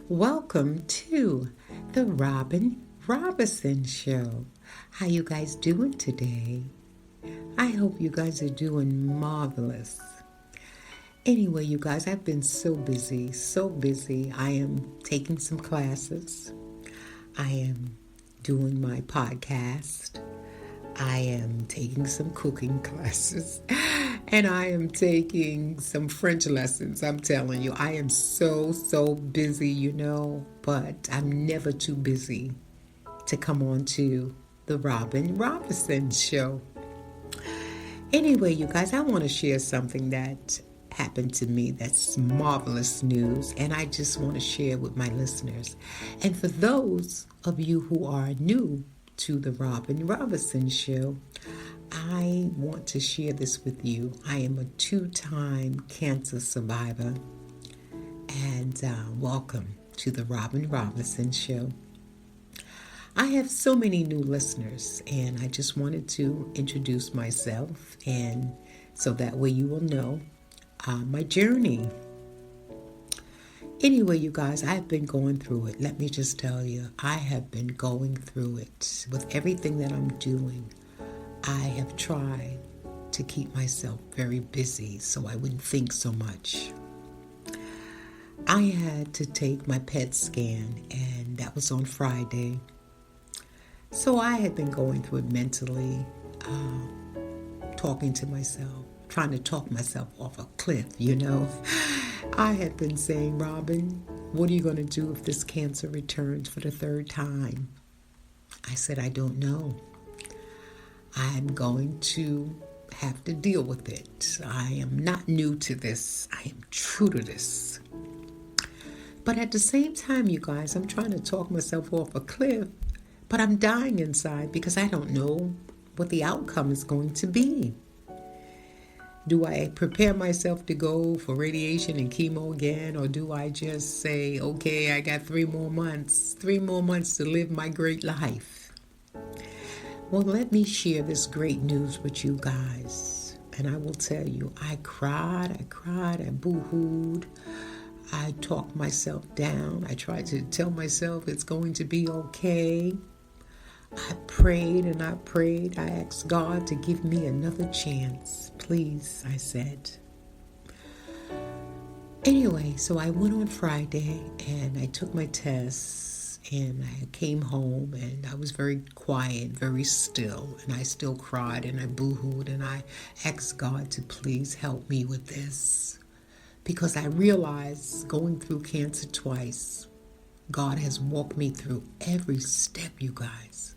Welcome to the Robin Robinson Show. How you guys doing today? I hope you guys are doing marvelous. Anyway, you guys, I've been so busy, so busy. I am taking some classes. I am doing my podcast. I am taking some cooking classes. And I am taking some French lessons. I'm telling you, I am so busy, but I'm never too busy to come on to the Robin Robinson Show. Anyway, you guys, I want to share something that happened to me that's marvelous news, and I just want to share with my listeners. And for those of you who are new to the Robin Robinson Show, I want to share this with you. I am a 2-time cancer survivor, and welcome to the Robin Robinson Show. I have so many new listeners, and I just wanted to introduce myself, and so that way you will know my journey. Anyway, you guys, I've been going through it. Let me just tell you, I have been going through it with everything that I'm doing. I have tried to keep myself very busy so I wouldn't think so much. I had to take my PET scan, and that was on Friday. So I had been going through it mentally, talking to myself, trying to talk myself off a cliff, I had been saying, Robin, what are you going to do if this cancer returns for the 3rd time? I said, I don't know. I'm going to have to deal with it. I am not new to this. I am true to this. But at the same time, you guys, I'm trying to talk myself off a cliff, but I'm dying inside because I don't know what the outcome is going to be. Do I prepare myself to go for radiation and chemo again, or do I just say, okay, I got 3 more months to live my great life? Well, let me share this great news with you guys. And I will tell you, I cried, I boo-hooed. I talked myself down. I tried to tell myself it's going to be okay. I prayed and I prayed. I asked God to give me another chance. Please, I said. Anyway, so I went on Friday and I took my tests. And I came home and I was very quiet, very still. And I still cried and I boo-hooed and I asked God to please help me with this. Because I realized going through cancer twice, God has walked me through every step, you guys.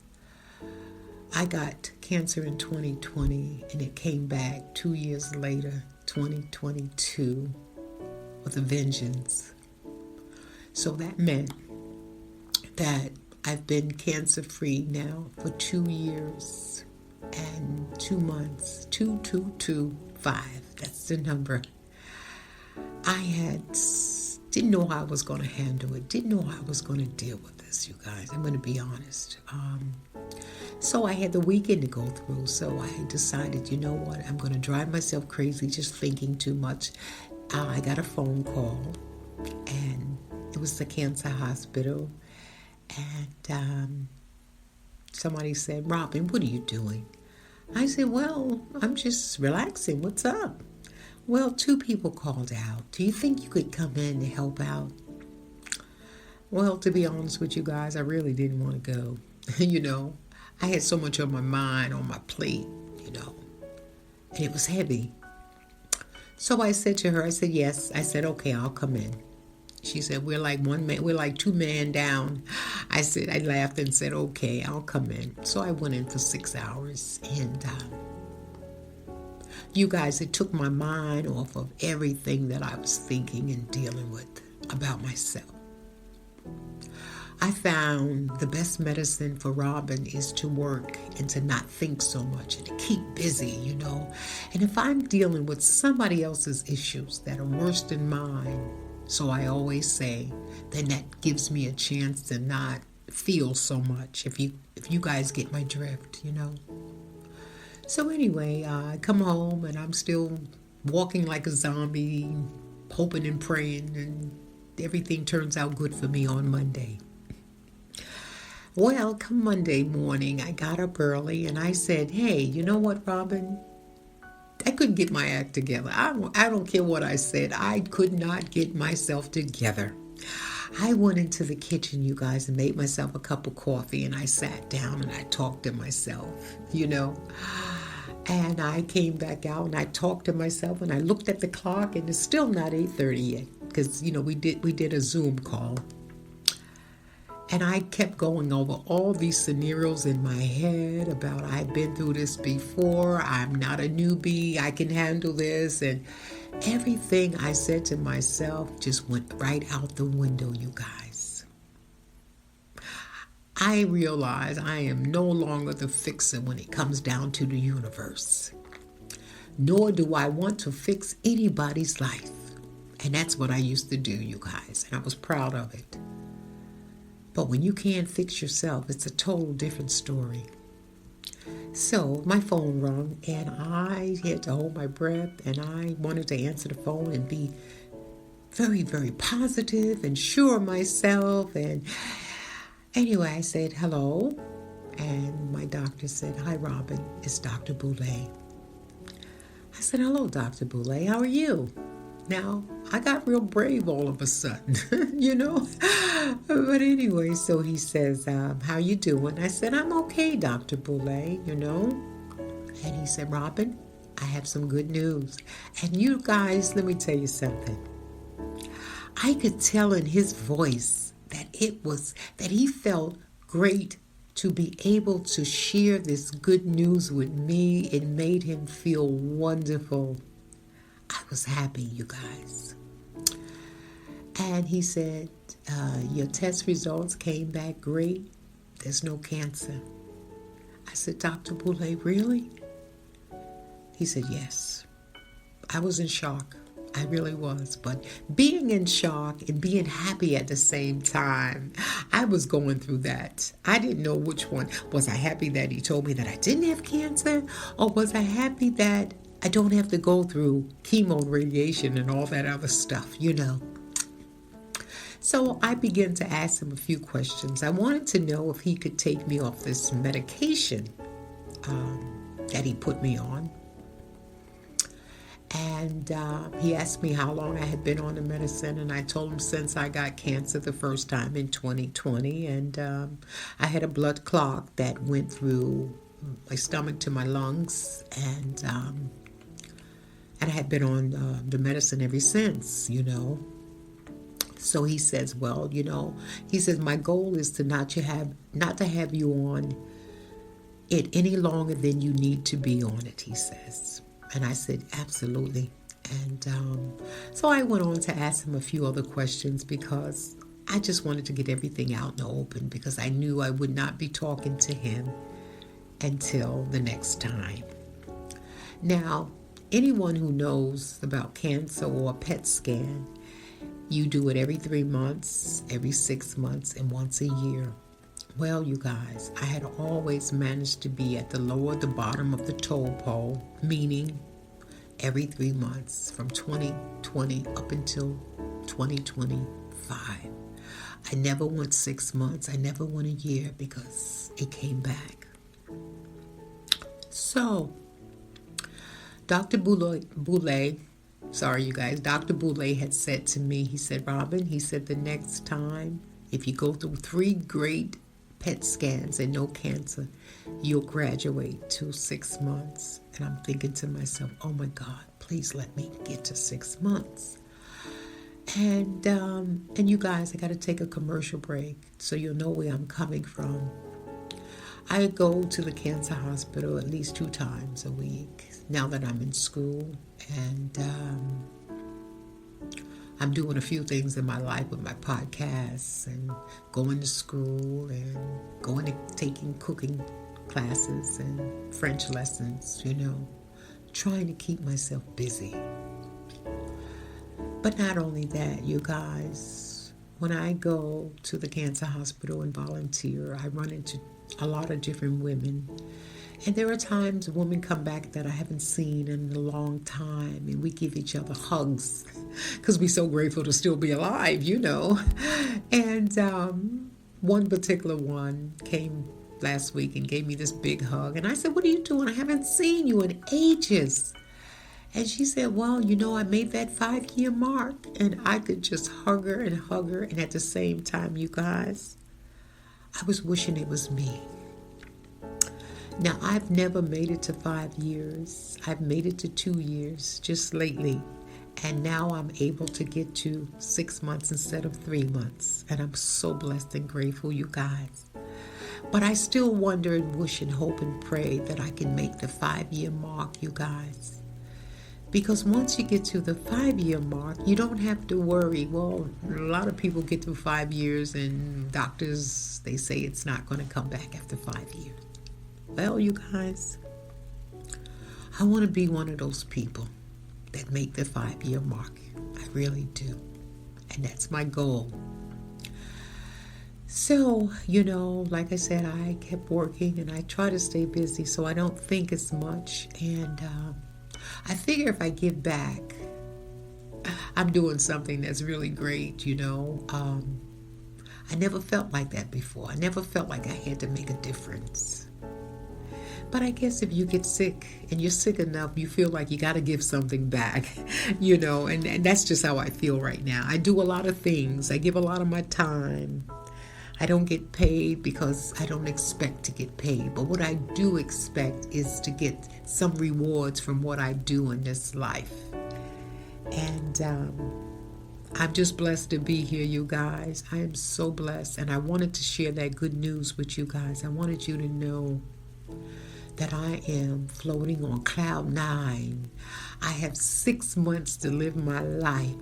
I got cancer in 2020 and it came back 2 years later, 2022, with a vengeance. So that meant that I've been cancer-free now for 2 years and 2 months, 2225, that's the number. I didn't know how I was going to handle it, didn't know how I was going to deal with this, you guys. I'm going to be honest. So I had the weekend to go through, so I decided, you know what, I'm going to drive myself crazy just thinking too much. I got a phone call, and it was the cancer hospital. And somebody said, Robin, what are you doing? I said, well, I'm just relaxing. What's up? Well, 2 people called out. Do you think you could come in to help out? Well, to be honest with you guys, I really didn't want to go. I had so much on my mind, on my plate, and it was heavy. So I said to her, I said, yes. I said, okay, I'll come in. She said, we're like 2 men down. I laughed and said, okay, I'll come in. So I went in for 6 hours. And you guys, it took my mind off of everything that I was thinking and dealing with about myself. I found the best medicine for Robin is to work and to not think so much and to keep busy, And if I'm dealing with somebody else's issues that are worse than mine, so I always say, then that gives me a chance to not feel so much, if you guys get my drift, So anyway, I come home and I'm still walking like a zombie, hoping and praying and everything turns out good for me on Monday. Well, come Monday morning, I got up early and I said, hey, you know what, Robin? I couldn't get my act together. I don't care what I said. I could not get myself together. I went into the kitchen, you guys, and made myself a cup of coffee, and I sat down and I talked to myself, And I came back out and I talked to myself and I looked at the clock and it's still not 8:30 yet because, we did a Zoom call. And I kept going over all these scenarios in my head about I've been through this before, I'm not a newbie, I can handle this. And everything I said to myself just went right out the window, you guys. I realize I am no longer the fixer when it comes down to the universe. Nor do I want to fix anybody's life. And that's what I used to do, you guys. And I was proud of it. But when you can't fix yourself, it's a total different story. So my phone rang and I had to hold my breath and I wanted to answer the phone and be very, very positive and sure of myself. And anyway, I said, hello. And my doctor said, hi, Robin, it's Dr. Boulay. I said, hello, Dr. Boulay, how are you? Now, I got real brave all of a sudden, But anyway, so he says, how you doing? I said, I'm okay, Dr. Boulay, And he said, Robin, I have some good news. And you guys, let me tell you something. I could tell in his voice that he felt great to be able to share this good news with me. It made him feel wonderful. I was happy, you guys. And he said, your test results came back great. There's no cancer. I said, Dr. Boulay, really? He said, yes. I was in shock. I really was. But being in shock and being happy at the same time, I was going through that. I didn't know which one. Was I happy that he told me that I didn't have cancer? Or was I happy that I don't have to go through chemo and radiation and all that other stuff, So I began to ask him a few questions. I wanted to know if he could take me off this medication that he put me on. And he asked me how long I had been on the medicine, and I told him since I got cancer the first time in 2020, and I had a blood clot that went through my stomach to my lungs, and I had been on the medicine ever since, So he says, well, he says, my goal is to not to have you on it any longer than you need to be on it, he says. And I said, absolutely. And so I went on to ask him a few other questions because I just wanted to get everything out in the open because I knew I would not be talking to him until the next time. Now, anyone who knows about cancer or a PET scan, you do it every 3 months, every 6 months, and once a year. Well, you guys, I had always managed to be at the bottom of the toll pole, meaning every 3 months from 2020 up until 2025. I never went 6 months. I never went a year because it came back. So, Dr. Boulay, sorry you guys, Dr. Boulay had said to me, he said, Robin, he said, the next time, if you go through 3 great PET scans and no cancer, you'll graduate to 6 months. And I'm thinking to myself, oh my God, please let me get to 6 months. And you guys, I got to take a commercial break so you'll know where I'm coming from. I go to the cancer hospital at least 2 times a week now that I'm in school, and I'm doing a few things in my life with my podcasts and going to school and taking cooking classes and French lessons, trying to keep myself busy. But not only that, you guys, when I go to the cancer hospital and volunteer, I run into a lot of different women. And there are times women come back that I haven't seen in a long time, and we give each other hugs because we're so grateful to still be alive, you know. And one particular one came last week and gave me this big hug. And I said, "What are you doing? I haven't seen you in ages." And she said, "Well, you know, I made that 5-year mark." And I could just hug her and hug her. And at the same time, you guys, I was wishing it was me. Now, I've never made it to 5 years. I've made it to 2 years just lately. And now I'm able to get to 6 months instead of 3 months. And I'm so blessed and grateful, you guys. But I still wonder and wish and hope and pray that I can make the 5-year mark, you guys. Because once you get to the 5-year mark, you don't have to worry. Well, a lot of people get through 5 years and doctors, they say it's not going to come back after 5 years. Well, you guys, I want to be one of those people that make the 5-year mark. I really do. And that's my goal. So, you know, like I said, I kept working and I try to stay busy so I don't think as much. And I figure if I give back, I'm doing something that's really great, you know. I never felt like that before. I never felt like I had to make a difference. But I guess if you get sick and you're sick enough, you feel like you got to give something back, you know, and that's just how I feel right now. I do a lot of things. I give a lot of my time. I don't get paid because I don't expect to get paid. But what I do expect is to get some rewards from what I do in this life. And I'm just blessed to be here, you guys. I am so blessed. And I wanted to share that good news with you guys. I wanted you to know that I am floating on cloud 9. I have 6 months to live my life.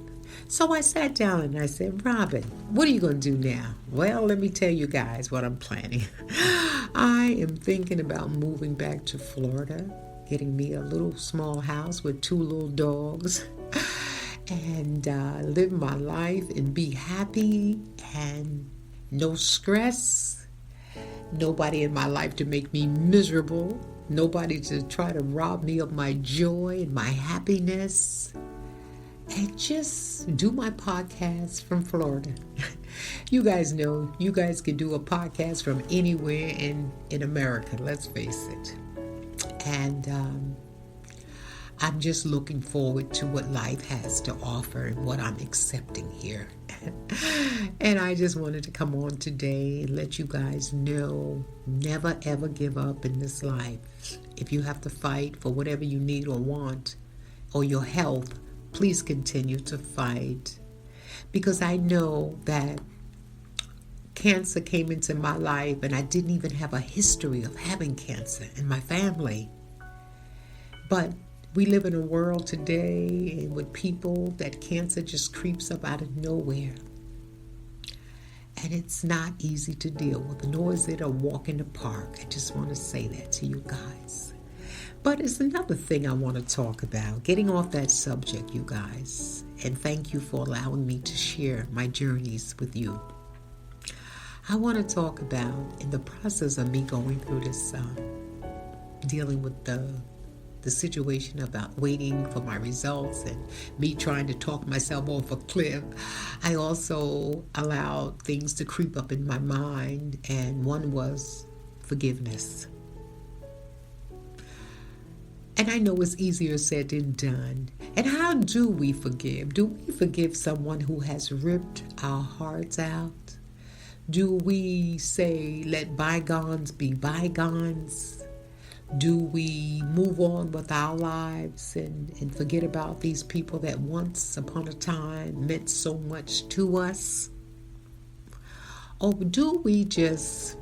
So I sat down and I said, "Robin, what are you going to do now?" Well, let me tell you guys what I'm planning. I am thinking about moving back to Florida, getting me a little small house with 2 little dogs, and live my life and be happy and no stress. Nobody in my life to make me miserable. Nobody to try to rob me of my joy and my happiness. And just do my podcast from Florida. You guys know, you guys can do a podcast from anywhere in America, let's face it. And I'm just looking forward to what life has to offer and what I'm accepting here. And I just wanted to come on today and let you guys know, never ever give up in this life. If you have to fight for whatever you need or want, or your health, please continue to fight. Because I know that cancer came into my life and I didn't even have a history of having cancer in my family. But we live in a world today with people that cancer just creeps up out of nowhere. And it's not easy to deal with, nor is it a walk in the park. I just want to say that to you guys. But it's another thing I want to talk about, getting off that subject, you guys. And thank you for allowing me to share my journeys with you. I want to talk about, in the process of me going through this, dealing with the situation about waiting for my results and me trying to talk myself off a cliff, I also allowed things to creep up in my mind, and one was forgiveness. And I know it's easier said than done. And how do we forgive? Do we forgive someone who has ripped our hearts out? Do we say, let bygones be bygones? Do we move on with our lives and forget about these people that once upon a time meant so much to us? Or do we just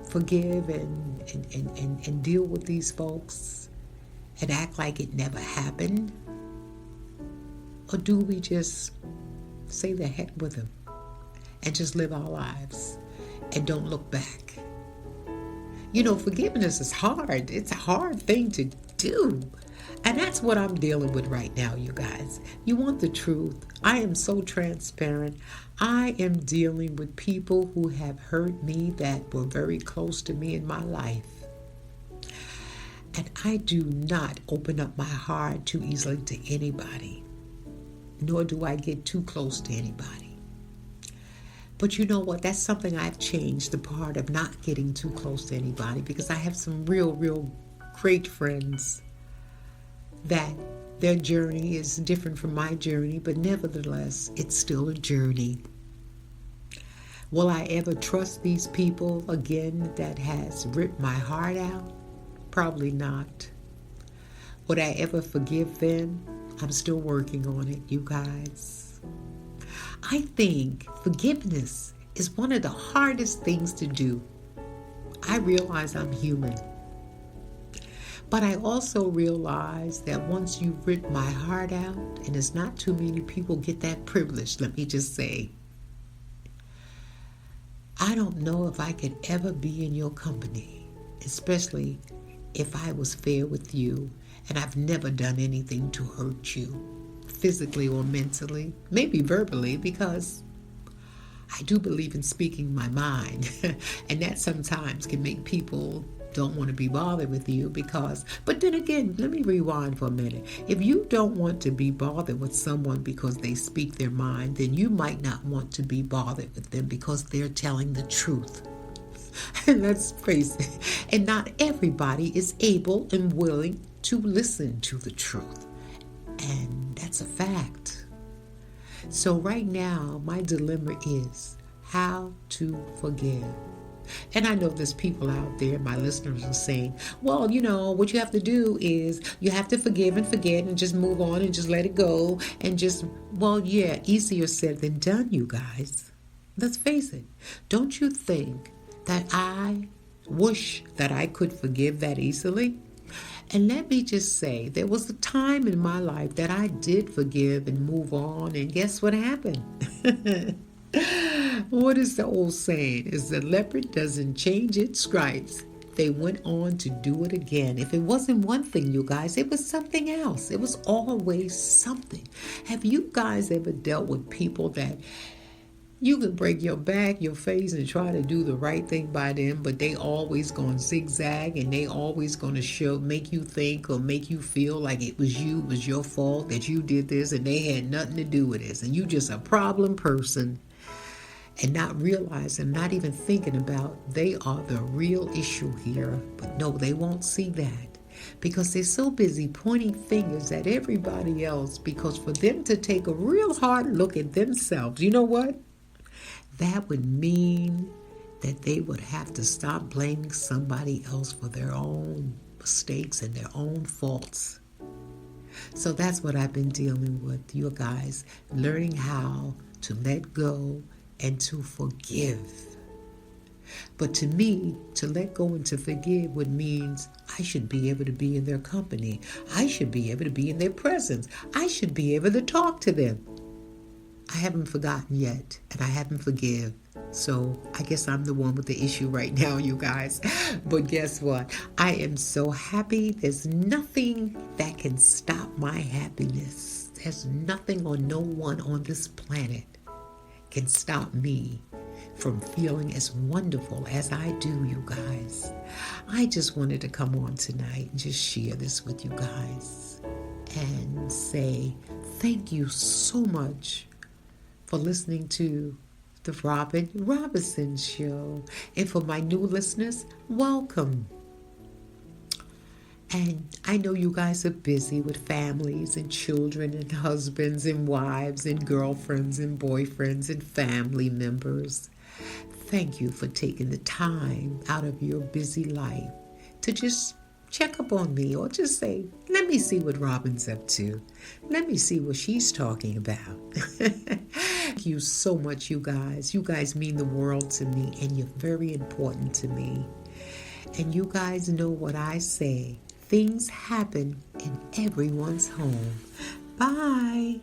forgive and deal with these folks and act like it never happened? Or do we just say the heck with them and just live our lives and don't look back? You know, forgiveness is hard. It's a hard thing to do. And that's what I'm dealing with right now, you guys. You want the truth? I am so transparent. I am dealing with people who have hurt me that were very close to me in my life. And I do not open up my heart too easily to anybody, nor do I get too close to anybody. But you know what? That's something I've changed, the part of not getting too close to anybody, because I have some real great friends that their journey is different from my journey, but nevertheless, it's still a journey. Will I ever trust these people again that has ripped my heart out? Probably not. Would I ever forgive them? I'm still working on it, you guys. I think forgiveness is one of the hardest things to do. I realize I'm human. But I also realize that once you've ripped my heart out, and it's not too many people get that privilege, let me just say, I don't know if I could ever be in your company, especially if I was fair with you and I've never done anything to hurt you, physically or mentally, maybe verbally, because I do believe in speaking my mind. And that sometimes can make people don't want to be bothered with you but then again, let me rewind for a minute. If you don't want to be bothered with someone because they speak their mind, then you might not want to be bothered with them because they're telling the truth. And let's face it, and not everybody is able and willing to listen to the truth. And that's a fact. So right now, my dilemma is how to forgive. And I know there's people out there, my listeners are saying, well, what you have to do is you have to forgive and forget and just move on and just let it go and just, well, yeah, easier said than done, you guys. Let's face it. Don't you think that I wish that I could forgive that easily? And let me just say, there was a time in my life that I did forgive and move on, and guess what happened? What is the old saying? Is the leopard doesn't change its stripes. They went on to do it again. If it wasn't one thing, you guys, it was something else. It was always something. Have you guys ever dealt with people that you could break your back, your face, and try to do the right thing by them, but they always gonna zigzag and they always gonna make you think or make you feel like it was your fault that you did this and they had nothing to do with this, and you just a problem person, and not realizing, not even thinking about they are the real issue here. But no, they won't see that because they're so busy pointing fingers at everybody else, because for them to take a real hard look at themselves, you know what? That would mean that they would have to stop blaming somebody else for their own mistakes and their own faults. So that's what I've been dealing with, you guys, learning how to let go and to forgive. But to me, to let go and to forgive would means I should be able to be in their company. I should be able to be in their presence. I should be able to talk to them. I haven't forgotten yet, and I haven't forgive. So I guess I'm the one with the issue right now, you guys. But guess what? I am so happy. There's nothing that can stop my happiness. There's nothing or no one on this planet can stop me from feeling as wonderful as I do, you guys. I just wanted to come on tonight and just share this with you guys and say thank you so much for listening to the Robin Robinson Show. And for my new listeners, welcome. And I know you guys are busy with families and children and husbands and wives and girlfriends and boyfriends and family members. Thank you for taking the time out of your busy life to just check up on me, or just say, let me see what Robin's up to. Let me see what she's talking about. Thank you so much, you guys. You guys mean the world to me, and you're very important to me. And you guys know what I say. Things happen in everyone's home. Bye.